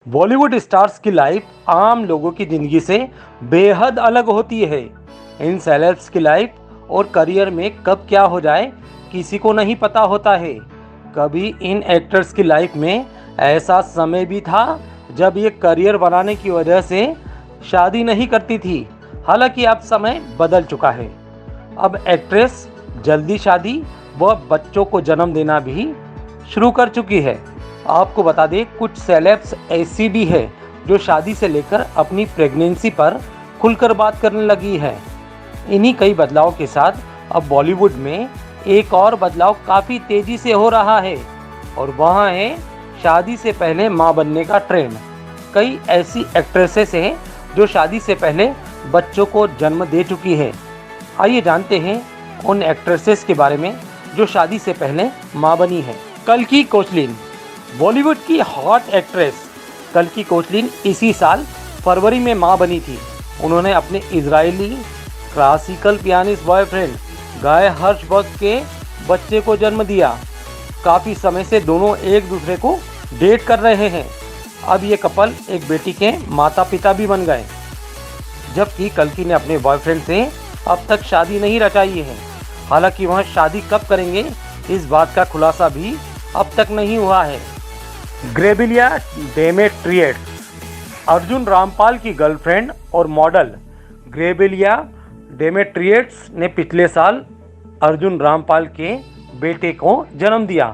Bollywood stars की life आम लोगों की ज़िंदगी से बेहद अलग होती है। इन सेलेब्स की लाइफ और करियर में कब क्या हो जाए किसी को नहीं पता होता है। कभी इन एक्टर्स की लाइफ में ऐसा समय भी था जब ये करियर बनाने की वजह से शादी नहीं करती थी। हालांकि अब समय बदल चुका है। अब एक्ट्रेस जल्दी शादी व बच्चों को जन्म देना भी शुरू कर चुकी है। आपको बता दें, कुछ सेलेब्स ऐसी भी है जो शादी से लेकर अपनी प्रेगनेंसी पर खुलकर बात करने लगी है। इन्हीं कई बदलाव के साथ अब बॉलीवुड में एक और बदलाव काफ़ी तेज़ी से हो रहा है और वह है शादी से पहले मां बनने का ट्रेंड। कई ऐसी एक्ट्रेसेस हैं जो शादी से पहले बच्चों को जन्म दे चुकी है। आइए जानते हैं उन एक्ट्रेसेस के बारे में जो शादी से पहले मां बनी है। कल्कि कोचलिन, बॉलीवुड की हॉट एक्ट्रेस कल्कि कोचलिन इसी साल फरवरी में मां बनी थी। उन्होंने अपने इजरायली क्लासिकल पियानिस्ट बॉयफ्रेंड गाय हर्षबर्ग के बच्चे को जन्म दिया। काफ़ी समय से दोनों एक दूसरे को डेट कर रहे हैं। अब ये कपल एक बेटी के माता पिता भी बन गए, जबकि कल्कि ने अपने बॉयफ्रेंड से अब तक शादी नहीं रचाई है। हालांकि वह शादी कब करेंगे इस बात का खुलासा भी अब तक नहीं हुआ है। ग्रेबिलिया डेमेट्रियट्स, अर्जुन रामपाल की गर्लफ्रेंड और मॉडल ग्रेबिलिया डेमेट्रियट्स ने पिछले साल अर्जुन रामपाल के बेटे को जन्म दिया।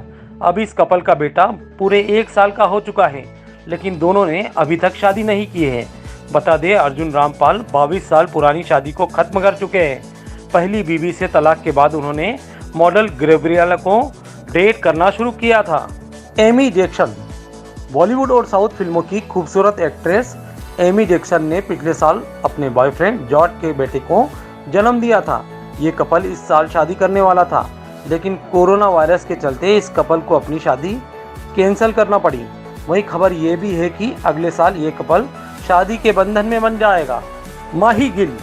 अब इस कपल का बेटा पूरे 1 साल का हो चुका है, लेकिन दोनों ने अभी तक शादी नहीं की है। बता दें, अर्जुन रामपाल 22 साल पुरानी शादी को ख़त्म कर चुके हैं। पहली बीवी से तलाक के बाद उन्होंने मॉडल ग्रेबिलिया को डेट करना शुरू किया था। एमी जैक्सन, बॉलीवुड और साउथ फिल्मों की खूबसूरत एक्ट्रेस एमी जैक्सन ने पिछले साल अपने बॉयफ्रेंड जॉर्ज के बेटे को जन्म दिया था। ये कपल इस साल शादी करने वाला था, लेकिन कोरोना वायरस के चलते इस कपल को अपनी शादी कैंसिल करना पड़ी। वही खबर ये भी है कि अगले साल ये कपल शादी के बंधन में बन जाएगा। माही गिल,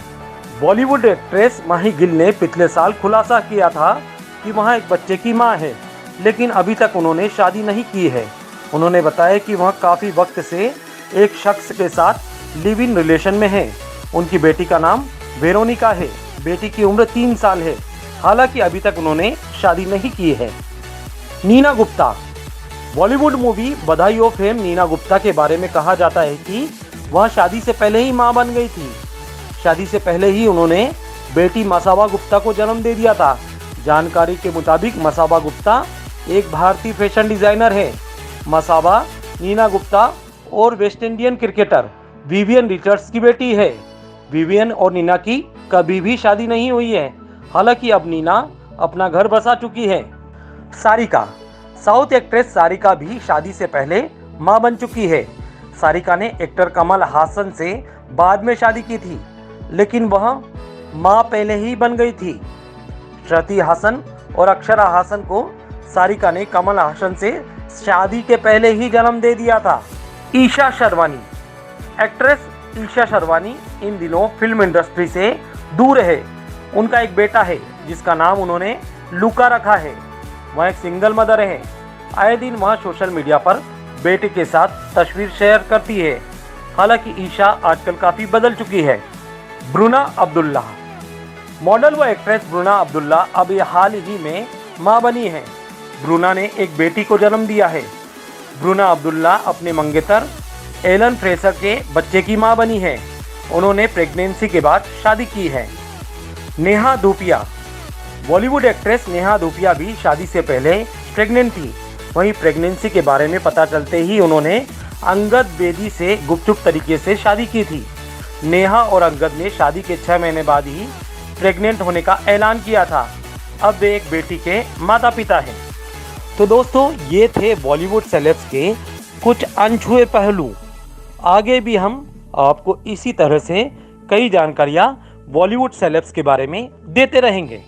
बॉलीवुड एक्ट्रेस माही गिल ने पिछले साल खुलासा किया था कि वह एक बच्चे की मां है, लेकिन अभी तक उन्होंने शादी नहीं की है। उन्होंने बताया कि वह काफ़ी वक्त से एक शख्स के साथ लिव इन रिलेशन में है। उनकी बेटी का नाम वेरोनिका है। बेटी की उम्र 3 साल है। हालांकि अभी तक उन्होंने शादी नहीं की है। नीना गुप्ता, बॉलीवुड मूवी बधाई हो फेम नीना गुप्ता के बारे में कहा जाता है कि वह शादी से पहले ही मां बन गई थी। शादी से पहले ही उन्होंने बेटी मसाबा गुप्ता को जन्म दे दिया था। जानकारी के मुताबिक मसाबा गुप्ता एक भारतीय फैशन डिज़ाइनर है। मसाबा नीना गुप्ता और West Indian cricketer Vivian Richards की बेटी है। विवियन और नीना की कभी भी शादी नहीं हुई है। हालांकि अब नीना अपना घर बसा चुकी है। सारिका, साउथ एक्ट्रेस सारिका भी शादी से पहले मां बन चुकी है। सारिका ने एक्टर कमल हासन से बाद में शादी की थी, लेकिन वह मां पहले ही बन गई थी। श्रुति हासन और अक्षरा हासन को सारिका ने कमल हासन से शादी के पहले ही जन्म दे दिया था। ईशा शर्वानी, एक्ट्रेस ईशा शर्वानी इन दिनों फिल्म इंडस्ट्री से दूर है। उनका एक बेटा है जिसका नाम उन्होंने लुका रखा है। वह एक सिंगल मदर है। आए दिन वह सोशल मीडिया पर बेटे के साथ तस्वीर शेयर करती है। हालांकि ईशा आजकल काफ़ी बदल चुकी है। ब्रूना अब्दुल्ला, मॉडल व एक्ट्रेस ब्रूना अब्दुल्ला अब ये हाल ही में मां बनी है। ब्रूना ने एक बेटी को जन्म दिया है। ब्रूना अब्दुल्ला अपने मंगेतर एलन फ्रेसर के बच्चे की मां बनी है। उन्होंने प्रेगनेंसी के बाद शादी की है। नेहा धूपिया, बॉलीवुड एक्ट्रेस नेहा धूपिया भी शादी से पहले प्रेग्नेंट थी। वहीं प्रेगनेंसी के बारे में पता चलते ही उन्होंने अंगद बेदी से गुपचुप तरीके से शादी की थी। नेहा और अंगद ने शादी के 6 महीने बाद ही प्रेग्नेंट होने का ऐलान किया था। अब वे एक बेटी के माता पिता हैं। तो दोस्तों, ये थे बॉलीवुड सेलेब्स के कुछ अनछुए पहलू। आगे भी हम आपको इसी तरह से कई जानकारियाँ बॉलीवुड सेलेब्स के बारे में देते रहेंगे।